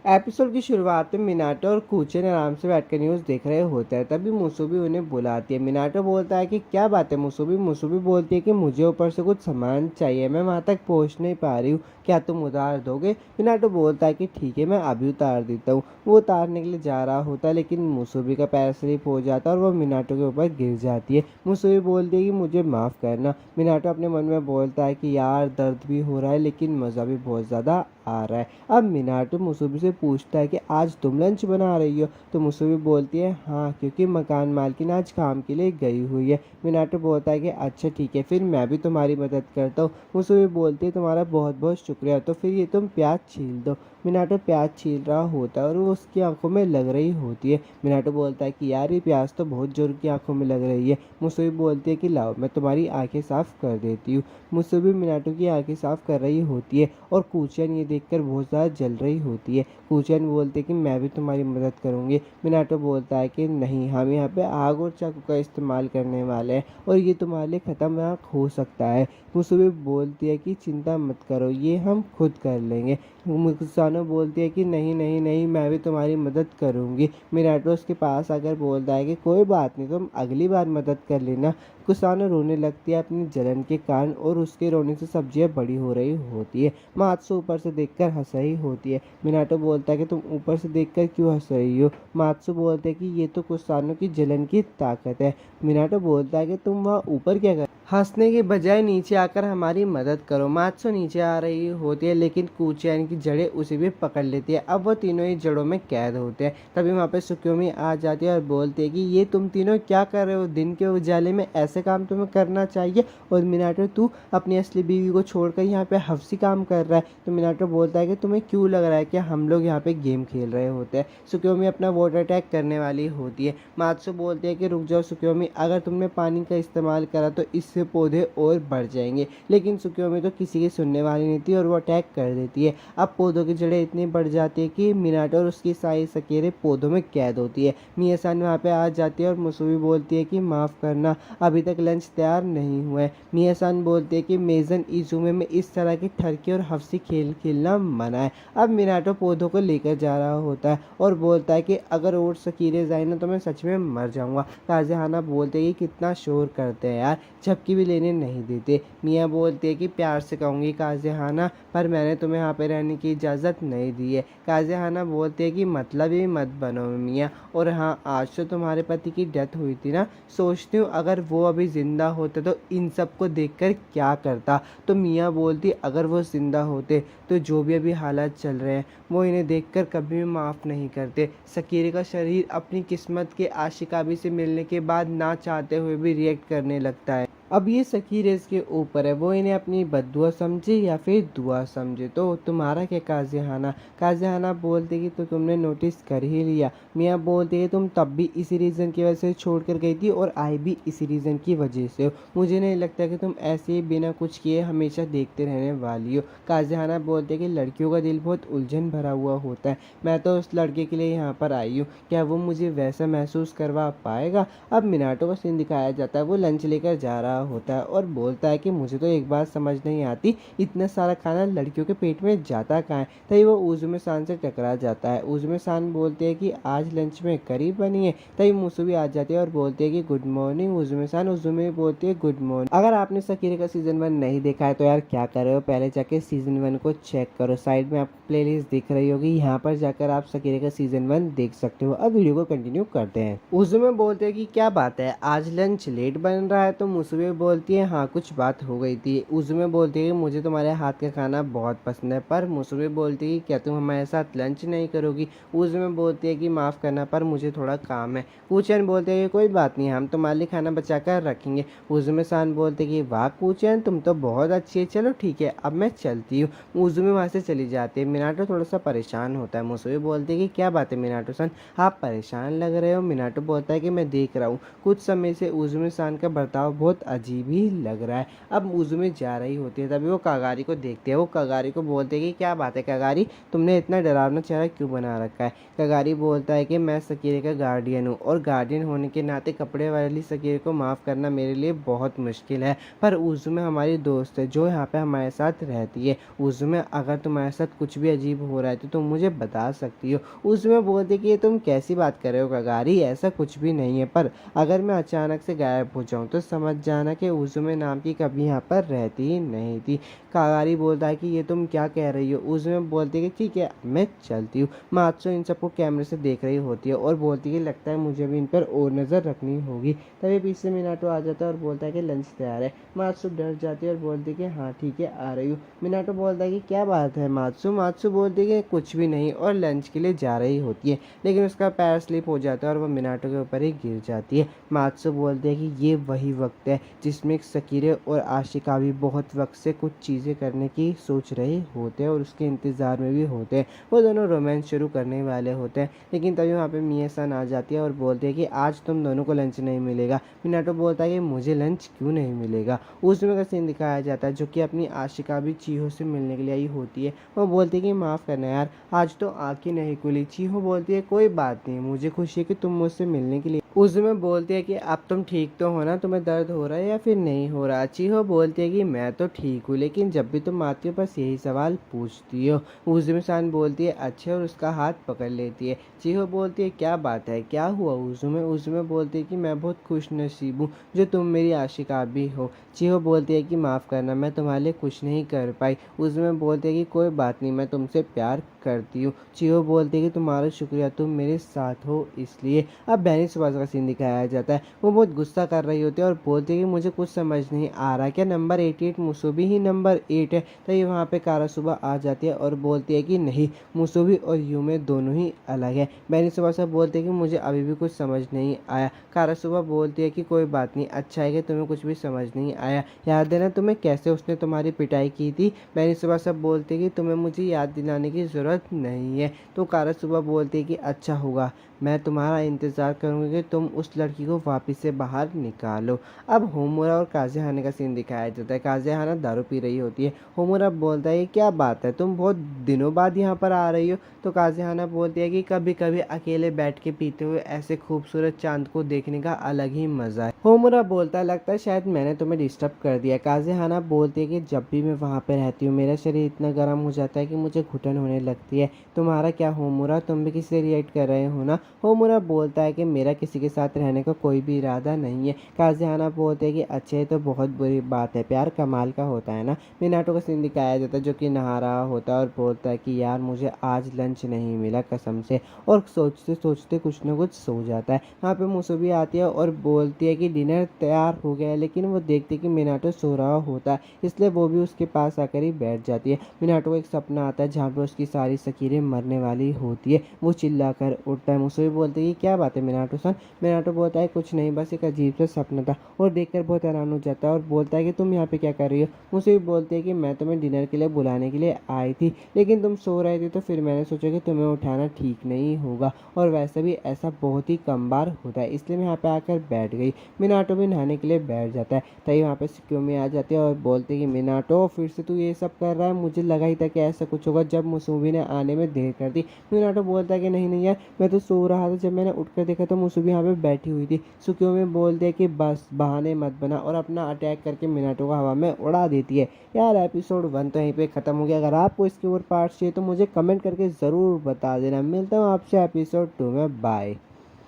Episode की शुरुआत में मिनाटो और कूचेन आराम से बैठकर न्यूज़ देख रहे होते हैं। तभी मुसुबी उन्हें बुलाती है। मिनाटो बोलता है कि क्या बात है मुसुबी। मुसुबी बोलती है कि मुझे ऊपर से कुछ सामान चाहिए, मैं वहाँ तक पहुँच नहीं पा रही हूँ, क्या तुम उतार दोगे। मिनाटो बोलता है कि ठीक है, मैं अभी उतार देता हूँ। वो उतारने के लिए जा रहा होता है, लेकिन मुसुबी का पैर स्लिप हो जाता है और वो मिनाटो के ऊपर गिर जाती है। मुसुबी बोलती है कि मुझे माफ़ करना। मिनाटो अपने मन में बोलता है कि यार दर्द भी हो रहा है, लेकिन मज़ा भी बहुत ज़्यादा आ रहा है। अब मिनाटो मुसुबी से पूछता है कि आज तुम लंच बना रही हो। तो मुसुबी बोलती है हाँ, क्योंकि मकान मालकिन आज काम के लिए गई हुई है। मिनाटो बोलता है कि अच्छा ठीक है, फिर मैं भी तुम्हारी मदद करता हूँ। मुसुबी बोलती है तुम्हारा बहुत बहुत शुक्रिया, तो फिर ये तुम प्याज छील दो। मिनाटो प्याज छील रहा होता है और वो उसकी आंखों में लग रही होती है। मिनाटो बोलता है कि यार ये प्याज तो बहुत जोर की आंखों में लग रही है। मुसुबी बोलती है कि लाओ मैं तुम्हारी आंखें साफ कर देती हूँ। मुसुबी मिनाटो की आंखें साफ कर रही होती है और कूचन ये देखकर बहुत ज़्यादा जल रही होती है। कूचन बोलते कि मैं भी तुम्हारी मदद करूँगी। मिनाटो बोलता है कि नहीं, हम यहाँ पे आग और चाकू का इस्तेमाल करने वाले हैं और ये तुम्हारे लिए खतरनाक हो सकता है। मुसुबी बोलती है कि चिंता मत करो, ये हम खुद कर लेंगे। मुसानो बोलती है कि नहीं नहीं नहीं, मैं भी तुम्हारी मदद करूँगी। मिनाटो उसके पास आकर बोलता है कि कोई बात नहीं, तुम अगली बार मदद कर लेना। कुसानो रोने लगती है अपनी जलन के कारण और उसके रोने से सब्जियां बड़ी हो रही होती है। मात्सु ऊपर से देखकर हंस रही होती है। मिनाटो बोलता है कि तुम ऊपर से देखकर क्यों हंस रही हो। मात्सु बोलते हैं कि ये तो कुसानो की जलन की ताकत है। मिनाटो बोलता है कि तुम वहाँ ऊपर क्या कर, हंसने के बजाय नीचे आकर हमारी मदद करो। मात्सु नीचे आ रही होती है, लेकिन कूचैन की जड़ें उसे भी पकड़ लेती है। अब वो तीनों ही जड़ों में कैद होते हैं। तभी वहाँ पे सुक्योमी आ जाती है और बोलती है कि ये तुम तीनों क्या कर रहे हो, दिन के उजाले में ऐसे काम तुम्हें करना चाहिए और मिनाटो तू अपनी असली बीवी को छोड़कर यहाँ पे हफ्सी काम कर रहा है। तो मिनाटो बोलता है कि तुम्हें क्यों लग रहा है कि हम लोग यहाँ पे गेम खेल रहे होते हैं। सुक्योमी अपना वाटर अटैक करने वाली होती है। मात्सु बोलती है कि रुक जाओ सुक्योमी, अगर तुमने पानी का इस्तेमाल करा तो इससे पौधे और बढ़ जाएंगे। लेकिन सुक्योमी तो किसी की सुनने वाली नहीं थी और वो अटैक कर देती है। अब पौधों की जड़ें इतनी बढ़ जाती है कि मिनाटो और उसकी सारी सकेरे पौधों में कैद होती है। मिया-सान वहाँ पे आ जाती है और मुसुबी बोलती है कि माफ़ करना, अभी तक लंच तैयार नहीं हुआ है। मिया-सान बोलते हैं कि मेज़न इज़ुमे में इस तरह की ठरकी और हफ्सी खेल खेलना मना है। अब मिनाटो पौधों को लेकर जा रहा होता है और बोलता है कि अगर और सकीरे जाए ना तो मैं सच में मर जाऊंगा। काज़ेहाना बोलते हैं कि कितना शोर करते हैं यार, झपकी भी लेने नहीं देते। मिया बोलते हैं कि प्यार से कहूँगी काज़ेहाना, पर मैंने तुम्हें यहाँ पे रहने की इजाज़त नहीं दी है। काज़ेहाना बोलते हैं कि मतलब ही मत बनो मिया, और हाँ आज तो तुम्हारे पति की डेथ हुई थी ना, सोचती हूँ अगर वो अभी ज़िंदा होते तो इन सब को देखकर क्या करता। तो मिया बोलती अगर वो ज़िंदा होते तो जो भी अभी हालात चल रहे हैं वो इन्हें देखकर कभी भी माफ़ नहीं करते। सकीरे का शरीर अपनी किस्मत के आशिकाबी से मिलने के बाद ना चाहते हुए भी रिएक्ट करने लगता है। अब ये सकीरे इसके ऊपर है, वो इन्हें अपनी बद्दुआ समझे या फिर दुआ समझे। तो तुम्हारा क्या काज़ेहाना। काज़ेहाना बोलते कि तो तुमने नोटिस कर ही लिया। मियाँ बोलते कि तुम तब भी इसी रीज़न की वजह से छोड़ कर गई थी और आई भी इसी रीज़न की वजह से हो। मुझे नहीं लगता कि तुम ऐसे ही बिना कुछ किए हमेशा देखते रहने वाली हो। काज़ेहाना बोलते कि लड़कियों का दिल बहुत उलझन भरा हुआ होता है, मैं तो उस लड़के के लिए यहाँ पर आई हूँ, क्या वो मुझे वैसा महसूस करवा पाएगा। अब मिनाटो का सीन दिखाया जाता है, वो लंच लेकर जा रहा होता है और बोलता है कि मुझे तो एक बात समझ नहीं आती, इतना सारा खाना लड़कियों के पेट में जाता कहाँ है। तभी वो उज़ुमे सान से टकरा जाता है। उज़ुमे सान बोलते हैं कि आज लंच में करी बनी है। तभी मुसुबी आ जाती है और बोलती है कि गुड मॉर्निंग उज़ुमे सान। उज़ुमे बोलती है गुड मॉर्निंग। अगर आपने सकीरे का सीजन 1 नहीं देखा है तो यार क्या कर रहे हो, पहले जाके सीजन 1 को चेक करो। साइड में आपको प्लेलिस्ट दिख रही होगी, यहाँ पर जाकर आप सकीरे का सीजन 1 देख सकते हो। अब वीडियो को कंटिन्यू करते हैं। उज़ुमे बोलते हैं कि क्या बात है, आज लंच लेट बन रहा है। तो मुसुबी बोलती है हाँ कुछ बात हो गई थी। उज़ुमे बोलती है कि मुझे तुम्हारे हाथ का खाना बहुत पसंद है, पर मुसुबी बोलती है कि क्या तुम हमारे साथ लंच नहीं करोगी। उज़ुमे बोलती है कि माफ़ करना पर मुझे थोड़ा काम है। कूचैन बोलते हैं कि कोई बात नहीं, हम तुम्हारे लिए खाना बचा कर रखेंगे। उज़ुमे सान बोलते कि वाह कूचैन तुम तो बहुत अच्छी है, चलो ठीक है अब मैं चलती हूँ। उज़ुमे वहाँ से चली जाती है। मिनाटो थोड़ा सा परेशान होता है। मुसुबी बोलती है कि क्या बात है मिनाटो सान, आप परेशान लग रहे हो। मिनाटो बोलता है कि मैं देख रहा हूँ कुछ समय से उज़ुमे सान का बर्ताव बहुत अजीब ही लग रहा है। अब उज़ुमे जा रही होती है, तभी वो कागारी को देखती है। वो कागारी को बोलते हैं कि क्या बात है कागारी, तुमने इतना डरावना चेहरा क्यों बना रखा है। कागारी बोलता है कि मैं सकीरे का गार्डियन हूँ और गार्डियन होने के नाते कपड़े वाली सकीरे को माफ़ करना मेरे लिए बहुत मुश्किल है, पर उज़ुमे हमारी दोस्त है जो यहाँ पे हमारे साथ रहती है। उज़ुमे अगर तुम्हारे साथ कुछ भी अजीब हो रहा है तो तुम मुझे बता सकती हो। उज़ुमे बोलती कि ये तुम कैसी बात कर रहे हो कागारी, ऐसा कुछ भी नहीं है, पर अगर मैं अचानक से गायब हो जाऊँ तो समझ जाना कि उज़ुमे नाम की कभी यहाँ पर रहती ही नहीं थी। कागारी बोलता है कि ये तुम क्या कह रही हो। उज़ुमे बोलती है कि ठीक है मैं चलती हूँ। मात्सु इन सबको कैमरे से देख रही होती है और बोलती है कि लगता है मुझे भी इन पर और नज़र रखनी होगी। तभी पीछे से मिनाटो आ जाता है और बोलता है कि लंच तैयार है। मात्सु डर जाती है और बोलती है कि हाँ ठीक है आ रही हूँ। मिनाटो बोलता है कि क्या बात है मात्सु। मात्सु बोलती है कि कुछ भी नहीं और लंच के लिए जा रही होती है, लेकिन उसका पैर स्लिप हो जाता है और वह मिनाटो के ऊपर ही गिर जाती है। मात्सु बोलते हैं कि ये वही वक्त है जिसमें सकीरे और आशिका भी बहुत वक्त से कुछ चीज़ें करने की सोच रहे होते हैं और उसके इंतज़ार में भी होते हैं। वो दोनों रोमांस शुरू करने वाले होते हैं, लेकिन तभी वहाँ पे मिया-सान आ जाती है और बोलती है कि आज तुम दोनों को लंच नहीं मिलेगा। मिनाटो बोलता है कि मुझे लंच क्यों नहीं मिलेगा। उसमें का सीन दिखाया जाता है जो कि अपनी आशिका भी चीहो से मिलने के लिए आई होती है। वो बोलती है कि माफ़ करना यार, आज तो आँख ही नहीं खुली। चीहो बोलती है कोई बात नहीं, मुझे खुशी है कि तुम मुझसे मिलने के लिए। उसमें बोलती है कि अब तुम ठीक तो हो ना, तुम्हें दर्द हो रहा है या फिर नहीं हो रहा। चीहो बोलती है कि मैं तो ठीक हूँ, लेकिन जब भी तुम आती हो बस यही सवाल पूछती हो। उज़ुमे-सान बोलती है अच्छा और उसका हाथ पकड़ लेती है। चीहो बोलती है क्या बात है, क्या हुआ उज़ुमे। उज़ुमे बोलती है कि मैं बहुत खुश नसीब हूँ जो तुम मेरी आशिका भी हो। चीहो बोलती है कि माफ़ करना मैं तुम्हारे लिए कुछ नहीं कर पाई। उज़ुमे बोलती है कि कोई बात नहीं, मैं तुमसे प्यार करती हूँ। चीहो बोलती है कि तुम्हारा शुक्रिया, तुम मेरे साथ हो इसलिए। अब बहनी सुभाष का सीन दिखाया जाता है। वो बहुत गुस्सा कर रही होती है और बोलती है कि मुझे कुछ समझ नहीं आ रहा, क्या नंबर 88 मुसोबी ही नंबर 8 है। तो ये वहाँ पे कारा सुबह आ जाती है और बोलती है कि नहीं, मुसोबी और यूमे दोनों ही अलग है। बहनी सुभाष बोलती है कि मुझे अभी भी कुछ समझ नहीं आया। कारा सुबह बोलती है कि कोई बात नहीं, अच्छा है कि तुम्हें कुछ भी समझ नहीं आया। याद है ना तुम्हें कैसे उसने तुम्हारी पिटाई की थी। बहनी सुभाष बोलती है कि तुम्हें मुझे याद दिलाने की ज़रूरत नहीं है। तो कारा सुबह बोलती है कि अच्छा होगा, मैं तुम्हारा इंतज़ार करूँगी कि तुम उस लड़की को वापस से बाहर निकालो। अब होमुरा और काज़ेहाना का सीन दिखाया जाता है। काज़ेहाना दारू पी रही होती है। होमुरा बोलता है क्या बात है, तुम बहुत दिनों बाद यहाँ पर आ रही हो। तो काज़ेहाना बोलती है कि कभी कभी अकेले बैठ के पीते हुए ऐसे खूबसूरत चांद को देखने का अलग ही मज़ा है। होमुरा बोलता है लगता है शायद मैंने तुम्हें डिस्टर्ब कर दिया। काज़ेहाना बोलती है कि जब भी मैं वहाँ पर रहती हूँ मेरा शरीर इतना गर्म हो जाता है कि मुझे घुटन होने लगती है। तुम्हारा क्या होमुरा, तुम भी किसी से रिएक्ट कर रहे हो ना। होमुरा बोलता है कि मेरा किसी के साथ रहने का कोई भी इरादा नहीं है। काज़ेहाना बोलते हैं कि अच्छा ये तो बहुत बुरी बात है, प्यार कमाल का होता है ना। मिनाटो का सीन दिखाया जाता है जो कि नहा रहा होता है और बोलता है कि यार मुझे आज लंच नहीं मिला कसम से, और सोचते सोचते कुछ ना कुछ सो जाता है। वहाँ पे मुसोबी आती है और बोलती है कि डिनर तैयार हो गया है, लेकिन वो देखती है कि मिनाटो सो रहा होता है, इसलिए वो भी उसके पास आकर ही बैठ जाती है। मिनाटो को एक सपना आता है जहाँ पर उसकी सारी सकीरें मरने वाली होती है। वो चिल्लाकर उठता है। मुसोबी बोलती है कि क्या बात है मिनाटो सन। मिनाटो बोलता है कुछ नहीं, बस एक अजीब सा सपना था, और देखकर बहुत हैरान हो जाता है और बोलता है कि तुम यहाँ पे क्या कर रही हो। मुसोबी बोलती है कि मैं तुम्हें डिनर के लिए बुलाने के लिए आई थी, लेकिन तुम सो रहे थे तो फिर मैंने सोचा कि तुम्हें उठाना ठीक नहीं होगा, और वैसे भी ऐसा बहुत ही कम बार होता है, इसलिए मैं यहाँ पे आकर बैठ गई। मिनाटो भी नहाने के लिए बैठ जाता है। तभी वहाँ पे सिक्योमी आ जाती है और बोलते हैं कि मिनाटो फिर से तू ये सब कर रहा है, मुझे लगा ही था कि ऐसा कुछ होगा जब मुसोबी ने आने में देर कर दी। मिनाटो बोलता है कि नहीं नहीं यार, मैं तो सो रहा था, जब मैंने उठकर देखा तो मुसोबी यहाँ पे बैठी हुई थी। सुकियोमी बोलते हैं कि बस बहाने मत बना, और अपना अटैक करके मिनाटो को हवा में उड़ा देती है। यार एपिसोड 1 तो यहीं पे ख़त्म हो गया। अगर आपको इसके और पार्ट्स चाहिए तो मुझे कमेंट करके ज़रूर बता देना। मिलता हूँ आपसे एपिसोड 2 में। बाय।